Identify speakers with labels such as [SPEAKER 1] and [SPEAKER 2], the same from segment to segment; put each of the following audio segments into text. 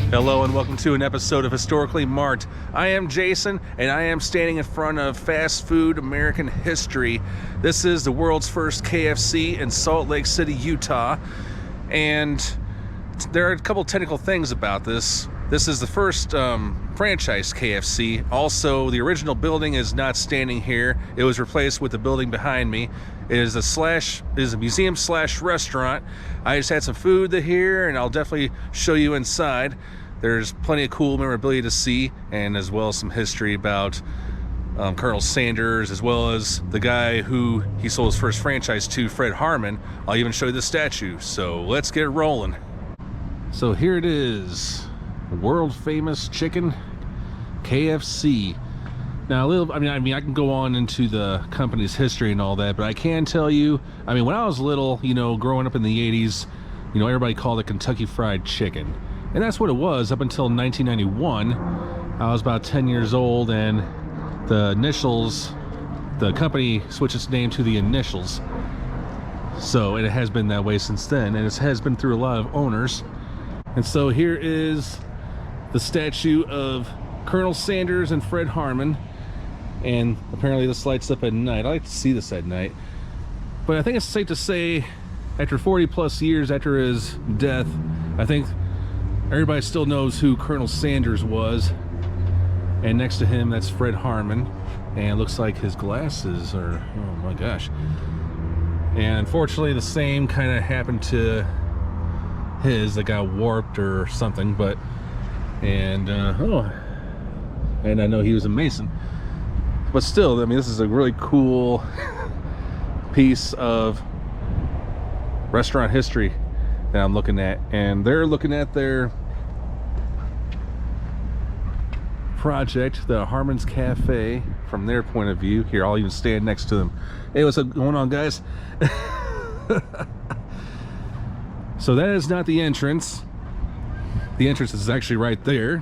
[SPEAKER 1] Hello and welcome to an episode of Historically Marked. I am Jason and I am standing in front of fast food American history. This is the world's first KFC in Salt Lake City, Utah. And there are a couple technical things about this. This is the first franchise KFC. Also, the original building is not standing here. It was replaced with the building behind me. It is a museum slash restaurant. I just had some food here and I'll definitely show you inside. There's plenty of cool memorabilia to see, and as well as some history about Colonel Sanders, as well as the guy who he sold his first franchise to, Fred Harman. I'll even show you the statue. So let's get rolling. So here it is, world famous chicken, KFC. Now, I mean, I can go on into the company's history and all that, but I can tell you, I mean, when I was little, growing up in the 80s, everybody called it Kentucky Fried Chicken. And that's what it was up until 1991. I was about 10 years old, and the company switched its name to the initials. So it has been that way since then, and it has been through a lot of owners. And so here is the statue of Colonel Sanders and Fred Harman. And apparently this lights up at night. I like to see this at night. But I think it's safe to say, after 40 plus years after his death, I think everybody still knows who Colonel Sanders was. And next to him, that's Fred Harman. And it looks like his glasses are, oh my gosh. And unfortunately, the same kind of happened to his, that got warped or something. And I know he was a Mason. But still, I mean, this is a really cool piece of restaurant history that I'm looking at. And they're looking at their project, the Harman's Cafe, from their point of view. Here, I'll even stand next to them. Hey, what's going on, guys? So that is not the entrance. The entrance is actually right there.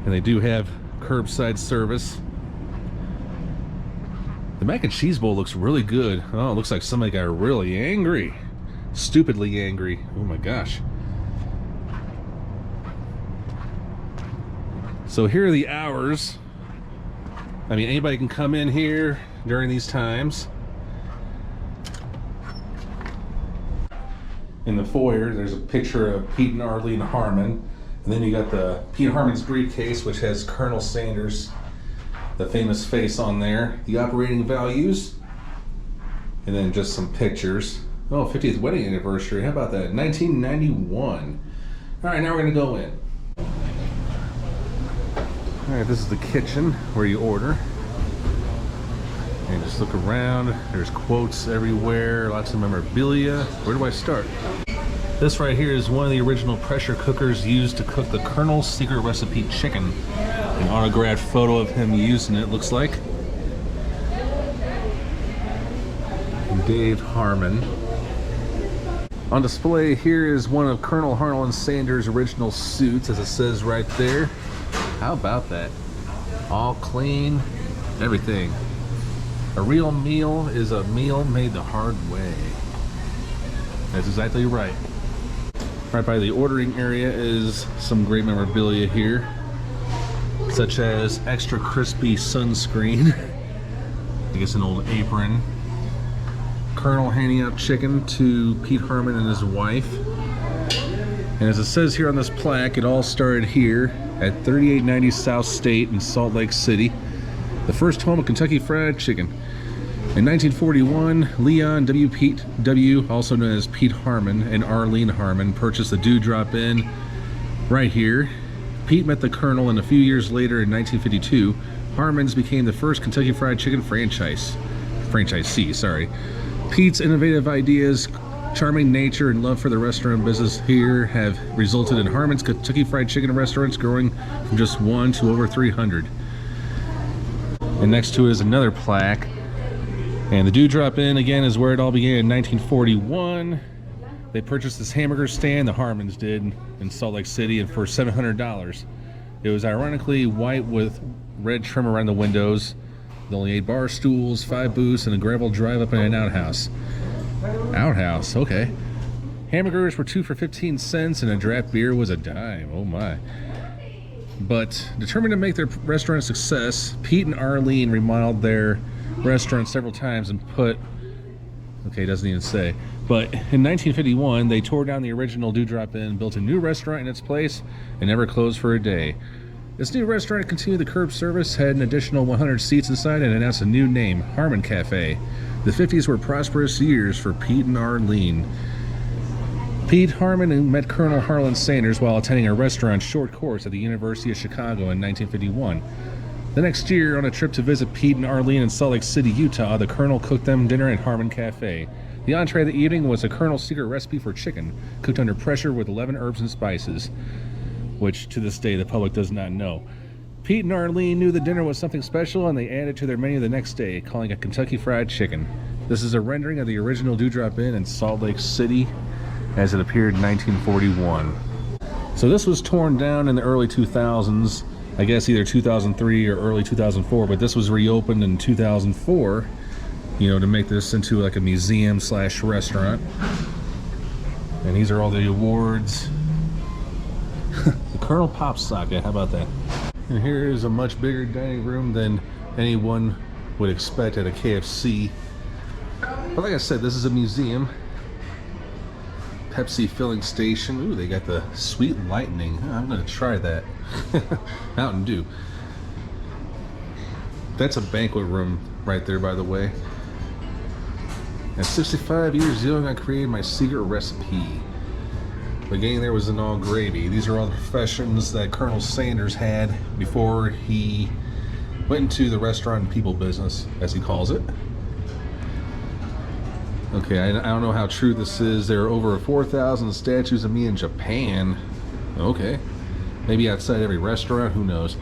[SPEAKER 1] And they do have curbside service. The mac and cheese bowl looks really good. Oh, it looks like somebody got really angry. Stupidly angry. Oh my gosh. So here are the hours. I mean, anybody can come in here during these times. In the foyer, there's a picture of Pete and Arlene Harman. And then you got the Pete Harman's briefcase, which has Colonel Sanders, the famous face on there. The operating values. And then just some pictures. Oh, 50th wedding anniversary. How about that? 1991. All right, now we're going to go in. All right, this is the kitchen where you order. And just look around. There's quotes everywhere. Lots of memorabilia. Where do I start? This right here is one of the original pressure cookers used to cook the Colonel's secret recipe chicken. An autographed photo of him using it, looks like. Dave Harman. On display here is one of Colonel Harlan Sanders' original suits, as it says right there. How about that? All clean, everything. A real meal is a meal made the hard way. That's exactly right. Right by the ordering area is some great memorabilia here, such as extra crispy sunscreen. I guess an old apron. Colonel handing out chicken to Pete Harman and his wife. And as it says here on this plaque, it all started here at 3890 South State in Salt Lake City, the first home of Kentucky Fried Chicken. In 1941, Leon W. Pete W., also known as Pete Harman, and Arlene Harman purchased the Dewdrop Inn right here. Pete met the Colonel, and a few years later, in 1952, Harman's became the first Kentucky Fried Chicken franchisee. Pete's innovative ideas, charming nature, and love for the restaurant business here have resulted in Harman's Kentucky Fried Chicken restaurants growing from just one to over 300. And next to it is another plaque. And the Dewdrop Inn, again, is where it all began in 1941. They purchased this hamburger stand, the Harmans did, in Salt Lake City, and for $700. It was ironically white with red trim around the windows. They only 8 bar stools, 5 booths, and a gravel drive-up and an outhouse. Outhouse, okay. Hamburgers were 2 for 15 cents and a draft beer was a dime. Oh my. But determined to make their restaurant a success, Pete and Arlene remodeled their restaurant several times and put, okay, doesn't even say, but in 1951 they tore down the original Dewdrop Inn, built a new restaurant in its place, and never closed for a day. This new restaurant continued the curb service, had an additional 100 seats inside, and announced a new name, Harman Cafe. The 50s were prosperous years for Pete and Arlene. Pete Harman met Colonel Harlan Sanders while attending a restaurant short course at the University of Chicago in 1951. The next year, on a trip to visit Pete and Arlene in Salt Lake City, Utah, the Colonel cooked them dinner at Harman Cafe. The entree of the evening was the Colonel's secret recipe for chicken, cooked under pressure with 11 herbs and spices, which to this day the public does not know. Pete and Arlene knew the dinner was something special, and they added it to their menu the next day, calling it Kentucky Fried Chicken. This is a rendering of the original Dewdrop Inn in Salt Lake City, as it appeared in 1941. So this was torn down in the early 2000s, I guess either 2003 or early 2004, but this was reopened in 2004, you know, to make this into like a museum slash restaurant. And these are all the awards. The Colonel Pop Socket, how about that? And here is a much bigger dining room than anyone would expect at a KFC. But like I said, this is a museum. Pepsi filling station. Ooh, they got the Sweet Lightning. I'm gonna try that. Mountain Dew. That's a banquet room right there, by the way. At 65 years young, I created my secret recipe. The getting there wasn't all gravy. These are all the professions that Colonel Sanders had before he went into the restaurant and people business, as he calls it. Okay, I don't know how true this is. There are over 4,000 statues of me in Japan. Okay. Maybe outside every restaurant, who knows.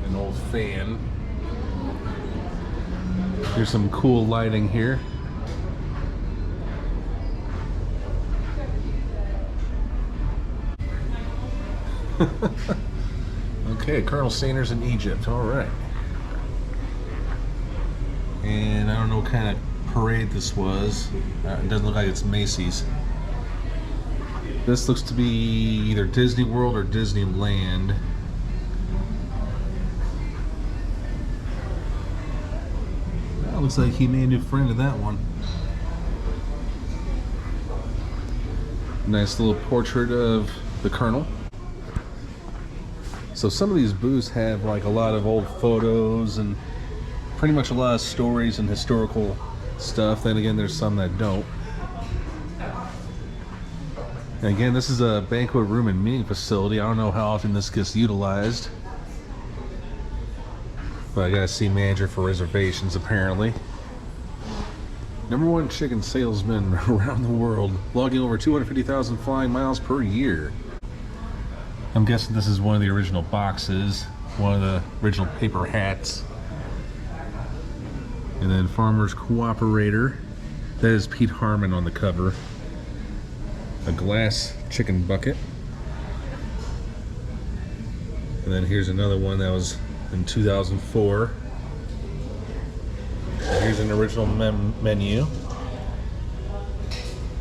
[SPEAKER 1] An old fan. Here's some cool lighting here. Okay, Colonel Sanders in Egypt, all right. And I don't know what kind of parade this was. It doesn't look like it's Macy's. This looks to be either Disney World or Disneyland. That looks like he made a new friend of that one. Nice little portrait of the Colonel. So some of these booths have like a lot of old photos and pretty much a lot of stories and historical stuff. Then again, there's some that don't. And again, this is a banquet room and meeting facility. I don't know how often this gets utilized, but I gotta see manager for reservations apparently. #1 chicken salesman around the world, logging over 250,000 flying miles per year. I'm guessing this is one of the original boxes, one of the original paper hats. And then Farmer's Cooperator. That is Pete Harman on the cover. A glass chicken bucket. And then here's another one that was in 2004. Here's an original menu.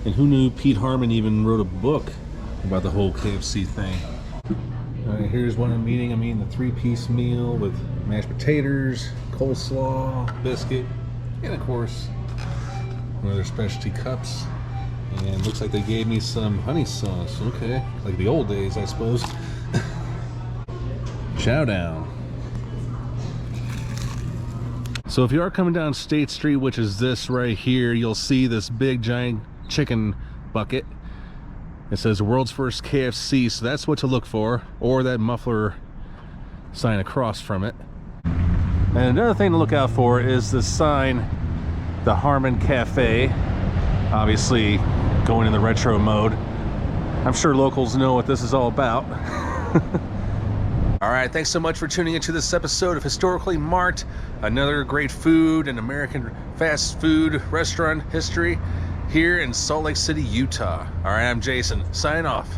[SPEAKER 1] And who knew Pete Harman even wrote a book about the whole KFC thing? Alright, here's one I'm eating. I'm eating the 3-piece meal with mashed potatoes, coleslaw, biscuit, and of course one of their specialty cups. And looks like they gave me some honey sauce. Okay, like the old days, I suppose. Chow down. So if you are coming down State Street, which is this right here, you'll see this big giant chicken bucket. It says world's first KFC, so that's what to look for, or that muffler sign across from it. And another thing to look out for is the sign, the Harman Cafe, obviously going in the retro mode. I'm sure locals know what this is all about. All right, thanks so much for tuning into this episode of Historically Marked, another great food and American fast food restaurant history here in Salt Lake City, Utah. All right, I'm Jason, signing off.